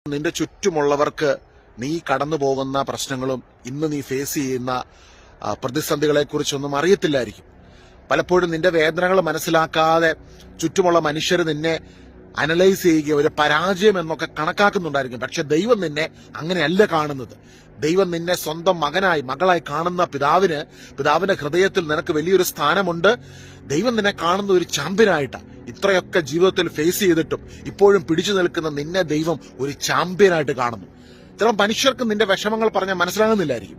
നിന്റെ ചുറ്റുമുള്ളവർക്ക് നീ കടന്നു പോകുന്ന പ്രശ്നങ്ങളും ഇന്ന് നീ ഫേസ് ചെയ്യുന്ന പ്രതിസന്ധികളെ കുറിച്ചൊന്നും അറിയത്തില്ലായിരിക്കും. പലപ്പോഴും നിന്റെ വേദനകൾ മനസ്സിലാക്കാതെ ചുറ്റുമുള്ള മനുഷ്യർ നിന്നെ അനലൈസ് ചെയ്യുകയോ ഒരു പരാജയം എന്നൊക്കെ കണക്കാക്കുന്നുണ്ടായിരിക്കും. പക്ഷെ ദൈവം നിന്നെ അങ്ങനെയല്ല കാണുന്നത്. ദൈവം നിന്നെ സ്വന്തം മകളായി കാണുന്ന പിതാവിന്റെ ഹൃദയത്തിൽ നിനക്ക് വലിയൊരു സ്ഥാനമുണ്ട്. ദൈവം നിന്നെ കാണുന്ന ഒരു ചാമ്പ്യനായിട്ടാണ്. ഇത്രയൊക്കെ ജീവിതത്തിൽ ഫേസ് ചെയ്തിട്ടും ഇപ്പോഴും പിടിച്ചു നിൽക്കുന്ന നിന്നെ ദൈവം ഒരു ചാമ്പ്യനായിട്ട് കാണുന്നു. ചില മനുഷ്യർക്ക് നിന്റെ വിഷമങ്ങൾ പറഞ്ഞാൽ മനസ്സിലാകുന്നില്ലായിരിക്കും.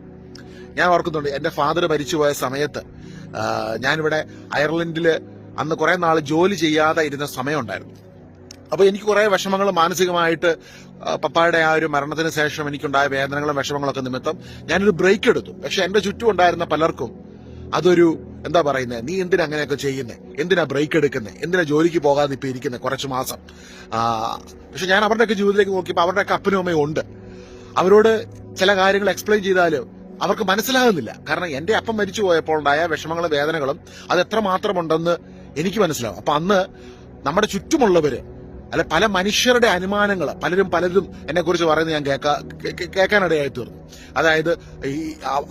ഞാൻ ഓർക്കുന്നുണ്ട്, എന്റെ ഫാദർ മരിച്ചുപോയ സമയത്ത് ഞാനിവിടെ അയർലൻഡില് അന്ന് കുറെ നാൾ ജോലി ചെയ്യാതെ ഇരുന്ന സമയമുണ്ടായിരുന്നു. അപ്പൊ എനിക്ക് കുറെ വിഷമങ്ങൾ മാനസികമായിട്ട് പപ്പായുടെ ആ ഒരു മരണത്തിന് ശേഷം എനിക്കുണ്ടായ വേദനകളും വിഷമങ്ങളൊക്കെ നിമിത്തം ഞാനൊരു ബ്രേക്ക് എടുത്തു. പക്ഷെ എന്റെ ചുറ്റും ഉണ്ടായിരുന്ന പലർക്കും അതൊരു എന്താ പറയുന്നത്, നീ എന്തിനാ അങ്ങനെയൊക്കെ ചെയ്യുന്നത്, എന്തിനാ ബ്രേക്ക് എടുക്കുന്നത്, എന്തിനാ ജോലിക്ക് പോകാതെ ഇപ്പൊ ഇരിക്കുന്നത് കുറച്ചു മാസം. പക്ഷെ ഞാൻ അവരുടെയൊക്കെ ജീവിതത്തിലേക്ക് നോക്കിയപ്പോൾ അവരുടെയൊക്കെ അപ്പനും അമ്മയും ഉണ്ട്. അവരോട് ചില കാര്യങ്ങൾ എക്സ്പ്ലെയിൻ ചെയ്താലും അവർക്ക് മനസ്സിലാകുന്നില്ല. കാരണം എന്റെ അപ്പം മരിച്ചു പോയപ്പോൾ ഉണ്ടായ വിഷമങ്ങളും വേദനകളും അത് എത്രമാത്രമുണ്ടെന്ന് എനിക്ക് മനസ്സിലാവും. അപ്പൊ അന്ന് നമ്മുടെ ചുറ്റുമുള്ളവര് പല മനുഷ്യരുടെ അനുമാനങ്ങൾ പലരും എന്നെ കുറിച്ച് പറയുന്നത് ഞാൻ കേൾക്കാനിടയായി തീർന്നു. അതായത്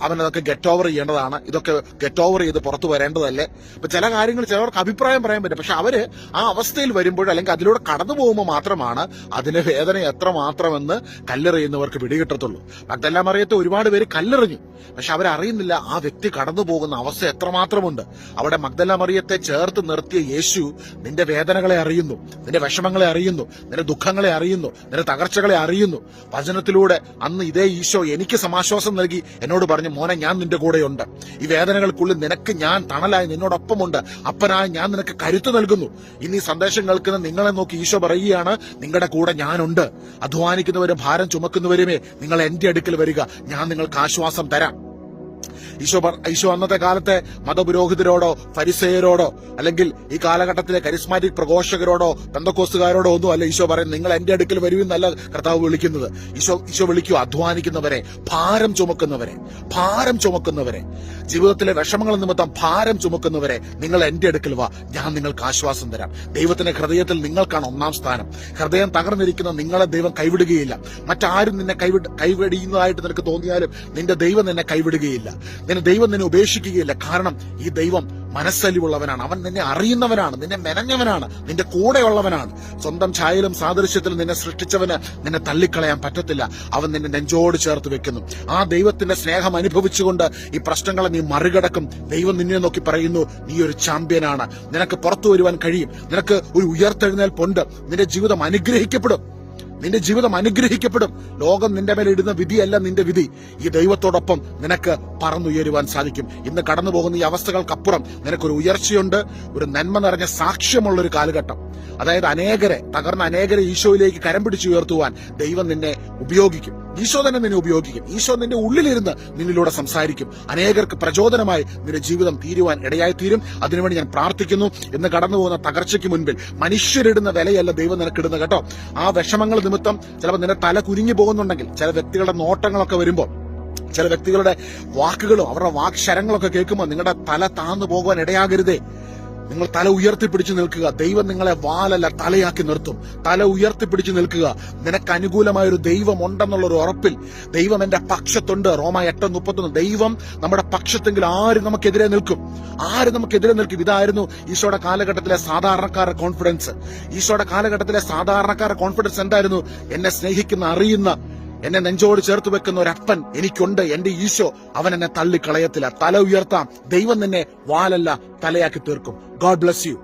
അവനതൊക്കെ ഗെറ്റ് ഓവർ ചെയ്യേണ്ടതാണ്, ഇതൊക്കെ ഗെറ്റ് ഓവർ ചെയ്ത് പുറത്തു വരേണ്ടതല്ലേ. അപ്പൊ ചില കാര്യങ്ങൾ ചിലവർക്ക് അഭിപ്രായം പറയാൻ പറ്റും. പക്ഷെ അവര് ആ അവസ്ഥയിൽ വരുമ്പോൾ അല്ലെങ്കിൽ അതിലൂടെ കടന്നു പോകുമ്പോൾ മാത്രമാണ് അതിന്റെ വേദന എത്രമാത്രമെന്ന് കല്ലെറിയുന്നവർക്ക് പിടികിട്ടത്തുള്ളൂ. മഗ്ദല മറിയത്തെ ഒരുപാട് പേര് കല്ലെറിഞ്ഞു, പക്ഷെ അവരറിയുന്നില്ല ആ വ്യക്തി കടന്നു പോകുന്ന അവസ്ഥ എത്രമാത്രമുണ്ട്. അവിടെ മഗ്ദല മറിയത്തെ ചേർത്ത് നിർത്തിയ യേശു നിന്റെ വേദനകളെ അറിയുന്നു, നിന്റെ വിഷമങ്ങളെ അറിയുന്നു, നിന്റെ ദുഃഖങ്ങളെ അറിയുന്നു, നിന്റെ തകർച്ചകളെ അറിയുന്നു. വചനത്തിലൂടെ അന്ന് ഇതേ ഈശോ എനിക്ക് സമാശ്വാസം നൽകി എന്നോട് പറഞ്ഞു, മോനെ ഞാൻ നിന്റെ കൂടെയുണ്ട്, ഈ വേദനകൾക്കുള്ളിൽ നിനക്ക് ഞാൻ തണലായി നിന്നോടൊപ്പമുണ്ട്, അപ്പനായി ഞാൻ നിനക്ക് കരുത്ത് നൽകുന്നു. ഇനി സന്ദേശം കേൾക്കുന്ന നിങ്ങളെ നോക്കി ഈശോ പറയുകയാണ്, നിങ്ങളുടെ കൂടെ ഞാനുണ്ട്. അധ്വാനിക്കുന്നവരും ഭാരം ചുമക്കുന്നവരുമേ നിങ്ങൾ എന്റെ അടുക്കൽ വരിക, ഞാൻ നിങ്ങൾക്ക് ആശ്വാസം തരാം. ഈശോ അന്നത്തെ കാലത്തെ മതപുരോഹിതരോടോ ഫരിസേയരോടോ അല്ലെങ്കിൽ ഈ കാലഘട്ടത്തിലെ കരിസ്മാറ്റിക് പ്രഘോഷകരോടോ പെന്തക്കോസ്തുകാരോടോ ഒന്നും അല്ല ഈശോ പറയുന്നത്, നിങ്ങൾ എന്റെ അടുക്കൽ വരുമെന്നല്ല കർത്താവ് വിളിക്കുന്നത്. ഈശോ വിളിക്കൂ അധ്വാനിക്കുന്നവരെ, ഭാരം ചുമക്കുന്നവരെ, ജീവിതത്തിലെ വിഷമങ്ങൾ നിമിത്തം ഭാരം ചുമക്കുന്നവരെ, നിങ്ങൾ എന്റെ അടുക്കൽ വാ, ഞാൻ നിങ്ങൾക്ക് ആശ്വാസം തരാം. ദൈവത്തിന്റെ ഹൃദയത്തിൽ നിങ്ങൾക്കാണ് ഒന്നാം സ്ഥാനം. ഹൃദയം തകർന്നിരിക്കുന്ന നിങ്ങളെ ദൈവം കൈവിടുകയില്ല. മറ്റാരും നിന്നെ കൈവിടുന്നതായിട്ട് നിനക്ക് തോന്നിയാലും നിന്റെ ദൈവം നിന്നെ കൈവിടുകയില്ല. ദൈവം നിന്നെ ഉപേക്ഷിക്കുകയില്ല. കാരണം ഈ ദൈവം മനസ്സലിവുള്ളവനാണ്, അവൻ നിന്നെ അറിയുന്നവനാണ്, നിന്നെ മെനഞ്ഞവനാണ്, നിന്റെ കൂടെയുള്ളവനാണ്. സ്വന്തം ഛായയിലും സാദൃശ്യത്തിലും നിന്നെ സൃഷ്ടിച്ചവന് നിന്നെ തള്ളിക്കളയാൻ പറ്റത്തില്ല. അവൻ നിന്നെ നെഞ്ചോട് ചേർത്ത് വെക്കുന്നു. ആ ദൈവത്തിന്റെ സ്നേഹം അനുഭവിച്ചുകൊണ്ട് ഈ പ്രശ്നങ്ങളെ നീ മറികടക്കും. ദൈവം നിന്നെ നോക്കി പറയുന്നു, നീ ഒരു ചാമ്പ്യനാണ്, നിനക്ക് പുറത്തു വരുവാൻ കഴിയും, നിനക്ക് ഒരു ഉയർത്തെഴുന്നേൽപ്പുണ്ട്, നിന്റെ ജീവിതം അനുഗ്രഹിക്കപ്പെടും. ലോകം നിന്റെ മേലെ ഇടുന്ന വിധിയല്ല നിന്റെ വിധി. ഈ ദൈവത്തോടൊപ്പം നിനക്ക് പറന്നുയരുവാൻ സാധിക്കും. ഇന്ന് കടന്നു പോകുന്ന ഈ അവസ്ഥകൾക്കപ്പുറം നിനക്കൊരു ഉയർച്ചയുണ്ട്, ഒരു നന്മ നിറഞ്ഞ സാക്ഷ്യമുള്ളൊരു കാലഘട്ടം. അതായത് തകർന്ന അനേകരെ ഈശോയിലേക്ക് കരം പിടിച്ചുയർത്തുവാൻ ദൈവം നിന്നെ ഉപയോഗിക്കും. ഈശോ തന്നെ നിന്നെ ഉപയോഗിക്കും. ഈശോ നിന്റെ ഉള്ളിലിരുന്ന് നിന്നിലൂടെ സംസാരിക്കും. അനേകർക്ക് പ്രചോദനമായി നിന്റെ ജീവിതം തീരുവാൻ ഇടയായി തീരും. അതിനുവേണ്ടി ഞാൻ പ്രാർത്ഥിക്കുന്നു. ഇന്ന് കടന്നു പോകുന്ന തകർച്ചയ്ക്ക് മുൻപിൽ മനുഷ്യരിടുന്ന വിലയല്ല ദൈവം നിനക്കിടുന്ന കേട്ടോ. ആ വിഷമങ്ങൾ നിമിത്തം ചിലപ്പോൾ നിന്റെ തല കുനിഞ്ഞു പോകുന്നുണ്ടെങ്കിൽ, ചില വ്യക്തികളുടെ നോട്ടങ്ങളൊക്കെ വരുമ്പോൾ, ചില വ്യക്തികളുടെ വാക്കുകളും അവരുടെ വാക്ശരങ്ങളൊക്കെ കേൾക്കുമ്പോൾ നിങ്ങളുടെ തല താന്നു പോകുവാൻ ഇടയാകരുതേ. നിങ്ങൾ തല ഉയർത്തിപ്പിടിച്ചു നിൽക്കുക. ദൈവം നിങ്ങളെ വാലല്ല തലയാക്കി നിർത്തും. തല ഉയർത്തിപ്പിടിച്ചു നിൽക്കുക. നിനക്ക് അനുകൂലമായൊരു ദൈവം ഉണ്ടെന്നുള്ളൊരു ഉറപ്പിൽ, ദൈവം എന്റെ പക്ഷത്തുണ്ട്. റോമ 8:31. ദൈവം നമ്മുടെ പക്ഷത്തെങ്കിൽ ആര് നമുക്കെതിരെ നിൽക്കും? ഇതായിരുന്നു ഈശോയുടെ കാലഘട്ടത്തിലെ സാധാരണക്കാരുടെ കോൺഫിഡൻസ്. എന്തായിരുന്നു? എന്നെ സ്നേഹിക്കുന്ന, അറിയുന്ന, എന്നെ നെഞ്ചോട് ചേർത്ത് വെക്കുന്ന ഒരപ്പൻ എനിക്കുണ്ട്. എന്റെ ഈശോ, അവൻ എന്നെ തള്ളിക്കളയത്തില്ല. തല ഉയർത്താം. ദൈവം നിന്നെ വാലല്ല തലയാക്കി തീർക്കും. God bless you.